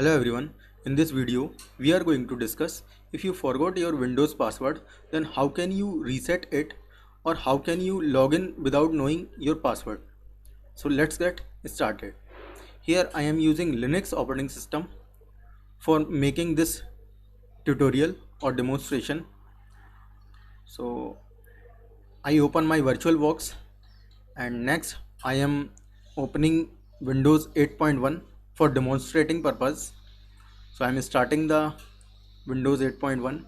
Hello everyone, in this video we are going to discuss if you forgot your Windows password, then how can you reset it or how can you log in without knowing your password. So let's get started. Here I am using Linux operating system for making this tutorial or demonstration. So I open my VirtualBox and next I am opening Windows 8.1 for demonstrating purpose. So I am starting the Windows 8.1.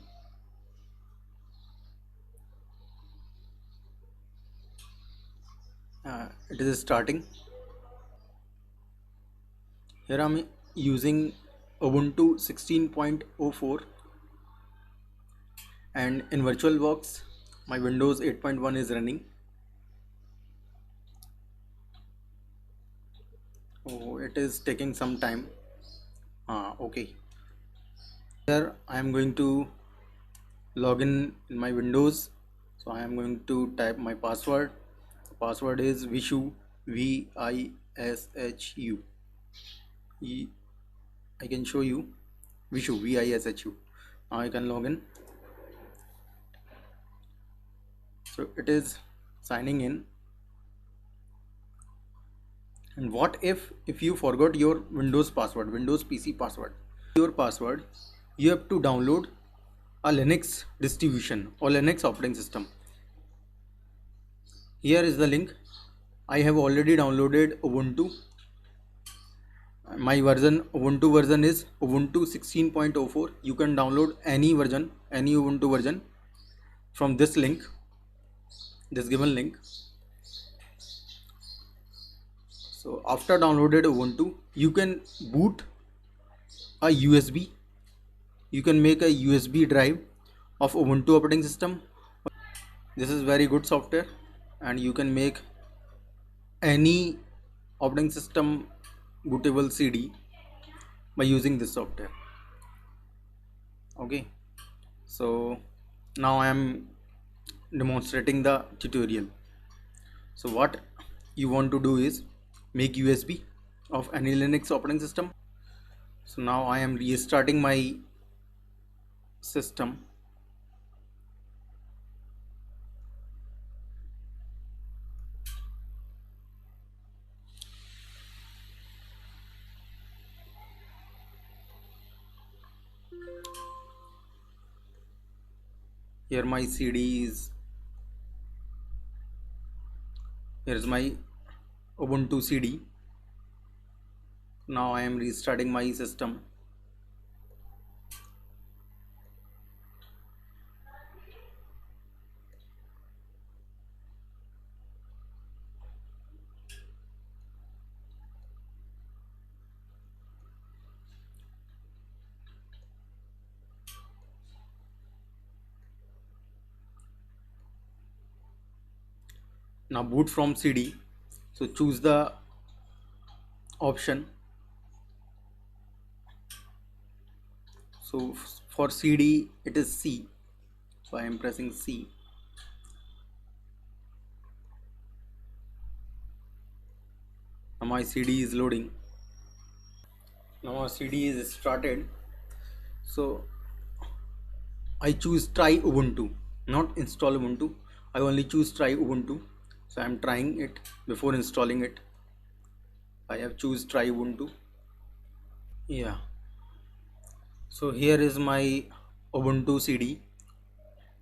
It is starting. Here I am using Ubuntu 16.04 and in VirtualBox my Windows 8.1 is running. Oh, it is taking some time. Okay. Here I am going to log in my Windows. So I am going to type my password. The password is Vishu, Vishu. I can show you Vishu, Vishu. Now I can log in. So it is signing in. And what if you forgot your Windows password, Windows PC password? Your password, you have to download a Linux distribution or Linux operating system. Here is the link. I have already downloaded Ubuntu. My version, Ubuntu version is Ubuntu 16.04. You can download any version, any Ubuntu version from this link, this given link. So after downloaded Ubuntu, you can boot a USB. You can make a USB drive of Ubuntu operating system. This is very good software and you can make any operating system bootable CD by using this software. Okay, so now I am demonstrating the tutorial. So what you want to do is make USB of any Linux operating system. So now I am restarting my system. Here my CD is, here's my Ubuntu CD. Now I am restarting my system. Now boot from CD. So choose the option. So for CD it is C. So I am pressing C. Now my CD is loading. Now our CD is started. So I choose try Ubuntu, not install Ubuntu. I only choose try Ubuntu. So I am trying it before installing it. I have choose try Ubuntu. Yeah. So here is my Ubuntu CD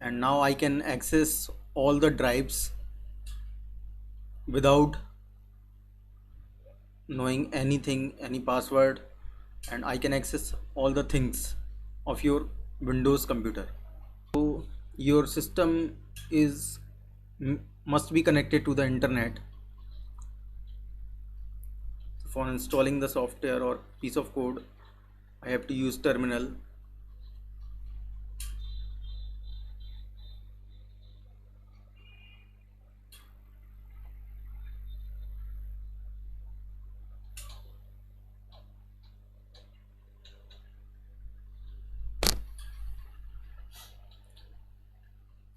and now I can access all the drives without knowing anything, any password, and I can access all the things of your Windows computer. So your system is must be connected to the internet. For installing the software or piece of code, I have to use terminal.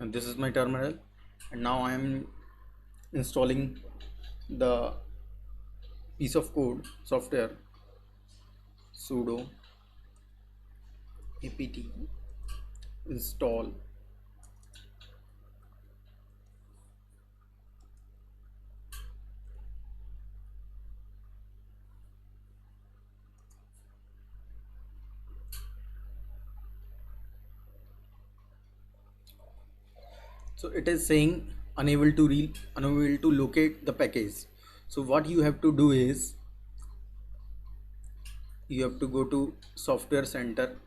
And this is my terminal, and now I am installing the piece of code software sudo apt install. So it is saying unable to locate the package. So what you have to do is you have to go to software center,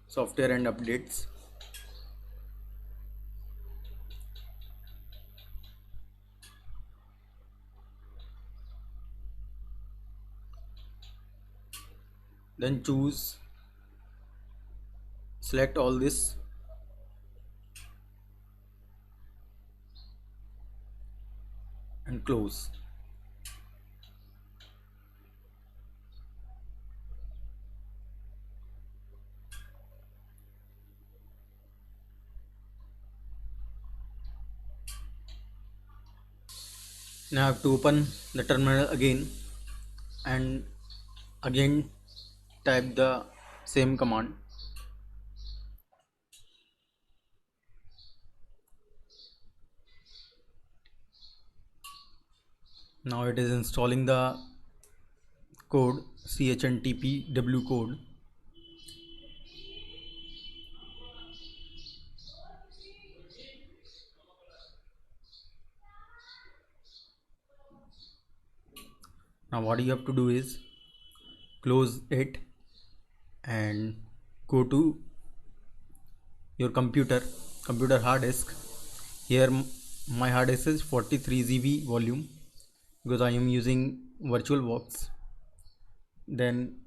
software and updates. Then choose, select all this, and close. Now I have to open the terminal again and again type the same command. Now it is installing the code, chntpw code. Now what you have to do is close it and go to your computer hard disk. Here my hard disk is 43 GB volume because I am using VirtualBox. Then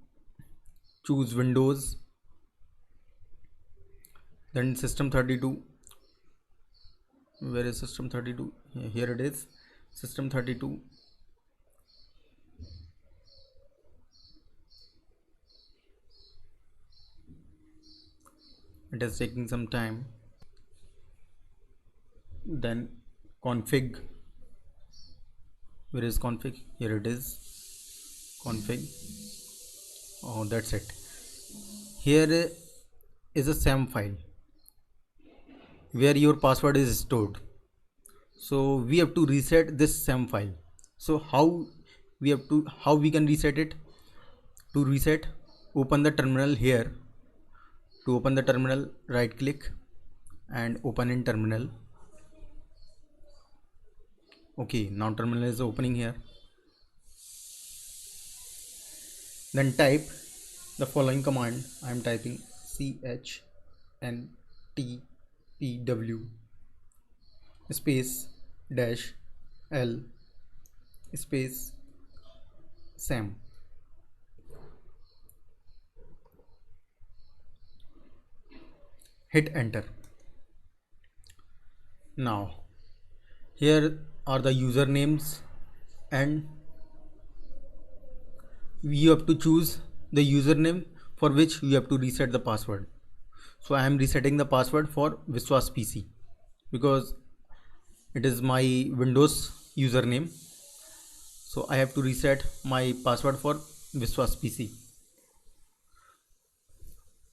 choose Windows, then System32. Where is System32? Here it is, System32. It is taking some time. Then config. Where is config? Here it is, config. Oh, that's it. Here is a SAM file where your password is stored. So we have to reset this SAM file. So how we can reset it? To reset, open the terminal here. To open the terminal, right click and open in terminal. Okay, now terminal is opening here. Then type the following command. I am typing chntpw space dash l space sam. Hit enter. Now here are the usernames and you have to choose the username for which you have to reset the password. So I am resetting the password for Viswas PC because it is my Windows username. So I have to reset my password for Viswas PC.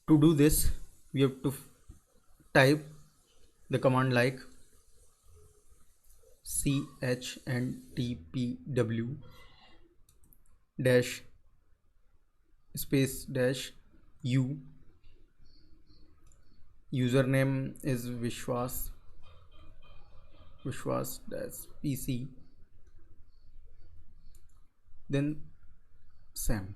To do this, we have to type the command like chntpw dash space dash u. Username is Vishwas dash PC. Then Sam.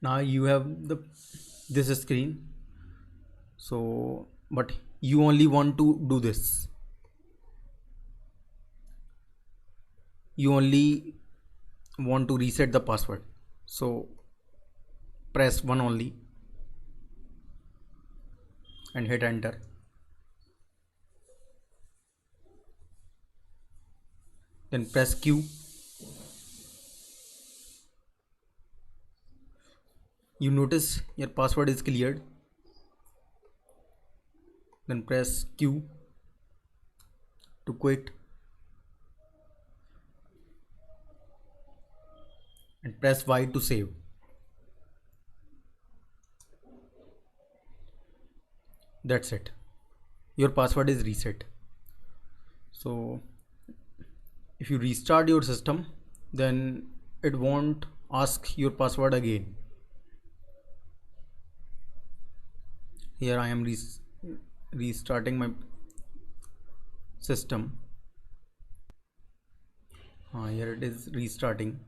Now you have this screen. So but you only want to do this. You only want to reset the password. So press 1 only and hit enter. Then press Q. You notice your password is cleared. Then press Q. to quit and press Y to save. That's it. Your password is reset. So if you restart your system, then it won't ask your password again. Here I am restarting my system. Here it is restarting.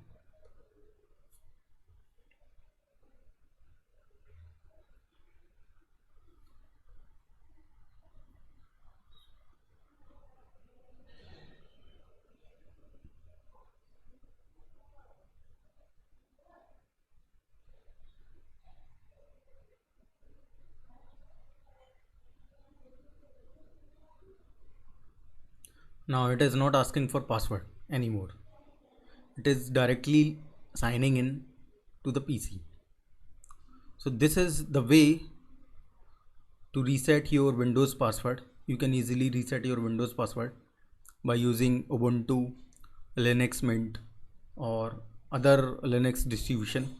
Now it is not asking for password anymore. It is directly signing in to the PC. So this is the way to reset your Windows password. You can easily reset your Windows password by using Ubuntu, Linux Mint or other Linux distribution.